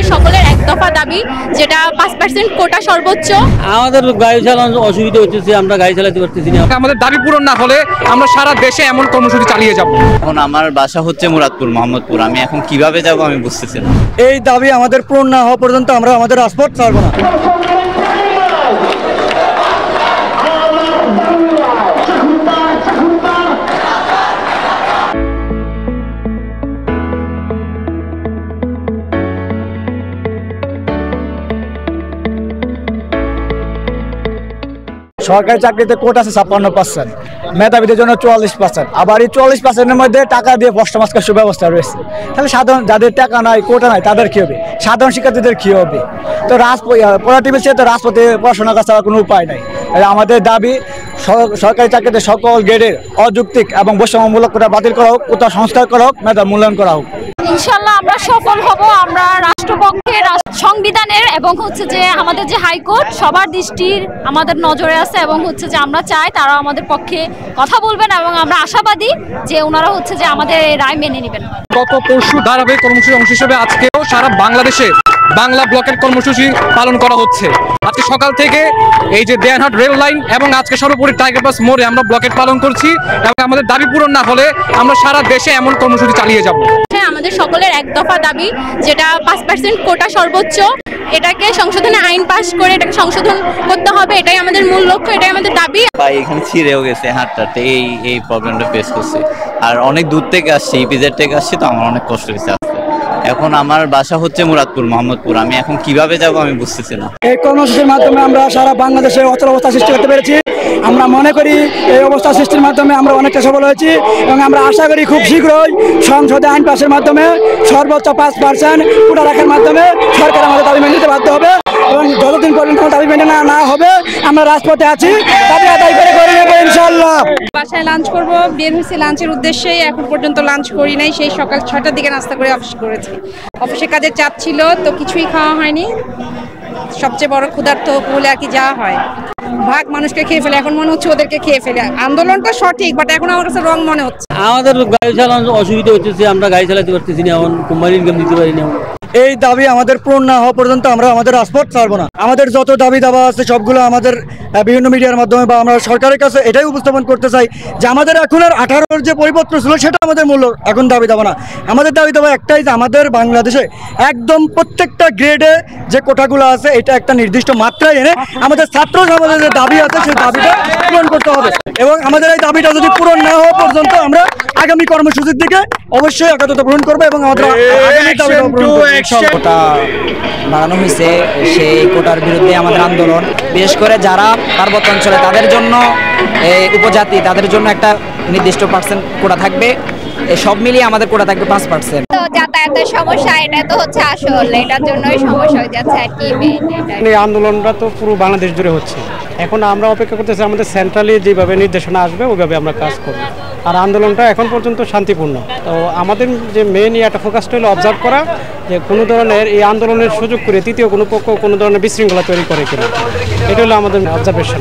আমাদের সকলের এক দফা দাবি, যেটা 5% কোটা সর্বোচ্চ। আমাদের গাড়ি চালানো অসুবিধা হচ্ছে, আমরা গাড়ি চালাতে পারতেছি না। আমাদের দাবি পূরণ না হলে আমরা সারা দেশে এমন কর্মসূচি চালিয়ে যাব। এখন আমার বাসা হচ্ছে মুরাদপুর, মোহাম্মদপুর। আমি এখন কিভাবে যাব আমি বুঝতেছি না। এই দাবি আমাদের পূরণ না হওয়া পর্যন্ত আমরা আমাদের রাজপথ ছাড়ব না। সরকারি চাকরিতে কোটা আছে 56%, মেধাবীদের জন্য 44%। আবার এই 44%-এর মধ্যে টাকা দিয়ে বস্তা মাস্কার সুব্যবস্থা রয়েছে। তাহলে সাধারণ যাদের টাকা নাই, কোটা নাই, তাদের কী হবে? সাধারণ শিক্ষার্থীদের কী হবে? তো পড়াটিভির চেয়ে তো রাজপথে পড়াশোনা করা ছাড়া কোনো উপায় নাই। আমাদের দাবি সরকারি চাকরিতে সকল গ্রেডের অযৌক্তিক এবং বৈষম্যমূলক কোটা বাতিল করা হোক, কোটা সংস্কার করা হোক, মেধা মূল্যায়ন করা হোক। ইনশাল্লাহ আমরা সফল হব। আমরা রাষ্ট্রপক্ষের, সংবিধানের এবং যে আমাদের যে হাইকোর্ট সবার দৃষ্টির আমাদের নজরে আছে, এবং যে আমরা চাই তারা আমাদের পক্ষে কথা বলবেন, এবং আমরা আশাবাদী যে ওনারা যে আমাদের এই রায় মেনে নেবেন। গত পরশু ধারাবাহিক কর্মসূচির অংশ হিসেবে আজকেও সারা বাংলাদেশে বাংলা ব্লকের কর্মসূচি পালন করা হচ্ছে। আজকে সকাল থেকে এই যে দেয়ানহাট রেল লাইন এবং আজকে সর্বোপরি টাইগার পাস মোড়ে আমরা ব্লকেট পালন করছি, এবং আমাদের দাবি পূরণ না হলে আমরা সারা দেশে এমন কর্মসূচি চালিয়ে যাব। আমাদের সকলের এক দফা দাবি, যেটা 5% কোটা সর্বোচ্চ, এটাকে সংশোধনে আইন পাস করে এটাকে সংশোধন করতে হবে। এটাই আমাদের মূল লক্ষ্য, এটাই আমাদের দাবি। এখানে ছিঁড়েও গেছে হাতটাতে, এই প্রবলেমটা ফেস করছে। আর অনেক দূর থেকে আসছি, ইপিজেড থেকে আসছি, তো আমার অনেক কষ্ট হয়েছে। এখন আমার বাসা হচ্ছে মুরাদপুর, মোহাম্মদপুর। আমি এখন কিভাবে যাব আমি বুঝতেছি না। এই কর্মসূচির মাধ্যমে আমরা সারা বাংলাদেশে অচল অবস্থা সৃষ্টি করতে পেরেছি। আমরা মনে করি এই অবস্থা সৃষ্টির মাধ্যমে আমরা অনেকটা সফল হয়েছি, এবং আমরা আশা করি খুব শীঘ্রই সংসদে আইন পাশের মাধ্যমে সর্বোচ্চ 5% কোটা রাখার মাধ্যমে সরকার আমাদের দাবি মেনে নিতে বাধ্য হবে, এবং যতদিন পর্যন্ত দাবি মেনে না হবে আমরা রাজপথে আছি, দাবি আদায় করে নেব ইনশাআল্লাহ। বাসায় লাঞ্চ করব, বের হয়েছি লাঞ্চের উদ্দেশ্যে। এখন পর্যন্ত লাঞ্চ করি নাই, সেই সকাল 6টার দিকে নাস্তা করে অফিস করেছি। অফিসে কাজের চাপ ছিল, তো কিছুই খাওয়া হয়নি। সবচেয়ে বড় ক্ষুধার্ত বলে আর কি যা হয়, ভাগ মানুষকে খেয়ে ফেলে। এখন মনে হচ্ছে ওদেরকে খেয়ে ফেলে। আন্দোলনটা সঠিক, বাট এখন আমার কাছে রং মনে হচ্ছে। আমাদের গাড়ি চালানো অসুবিধা হচ্ছে, আমরা গাড়ি চালাতে পারতেছি না, এখন কোম্পানির ইনকাম দিতে পারি না। এই দাবি আমাদের পূরণ না হওয়া পর্যন্ত আমরা আমাদের রাজপথ ছাড়ব না। আমাদের যত দাবি দাবা আছে সবগুলো আমাদের বিভিন্ন মিডিয়ার মাধ্যমে বা আমরা সরকারের কাছে এটাই উপস্থাপন করতে চাই যে আমাদের এখন আর 18-র যে পরিপত্র ছিল সেটা আমাদের মূল্য এখন দাবি দাবা না। আমাদের দাবি দাবা একটাই, যে আমাদের বাংলাদেশে একদম প্রত্যেকটা গ্রেডে যে কোটাগুলো আছে এটা একটা নির্দিষ্ট মাত্রায় এনে আমাদের ছাত্র সমাজের যে দাবি আছে সেই দাবিটা পূরণ করতে হবে, এবং আমাদের এই দাবিটা যদি পূরণ না হওয়া পর্যন্ত আমরা আগামী কর্মসূচির দিকে অবশ্যই একাত্মতা গ্রহণ করবো, এবং আমাদের আগামী দাবিটা পূরণ করবো। কোটা বাড়ানো হয়েছে, সেই কোটার বিরুদ্ধে আমাদের আন্দোলন। বিশেষ করে যারা পার্বত্য অঞ্চলে তাদের জন্য, উপজাতি তাদের জন্য একটা নির্দিষ্ট পার্সেন্ট কোটা থাকবে। সব মিলিয়ে আমাদের কোটা থাকবে 5%। যাতায়াতের সমস্যা, এটা তো আসলে এটার জন্যই সমস্যা হয়ে যাচ্ছে আর কি। এই আন্দোলনটা তো পুরো বাংলাদেশ জুড়ে হচ্ছে। এখন আমরা অপেক্ষা করতেছি আমাদের সেন্ট্রালি যেভাবে নির্দেশনা আসবে ওইভাবে আমরা কাজ করব। আর আন্দোলনটা এখন পর্যন্ত শান্তিপূর্ণ। তো আমাদের যে মেইন একটা ফোকাসটা হলো অবজার্ভ করা, যে কোনো ধরনের এই আন্দোলনের সুযোগ করে তৃতীয় কোনো পক্ষ কোনো ধরনের বিশৃঙ্খলা তৈরি করে কিনা, এটা হলো আমাদের অবজারভেশন।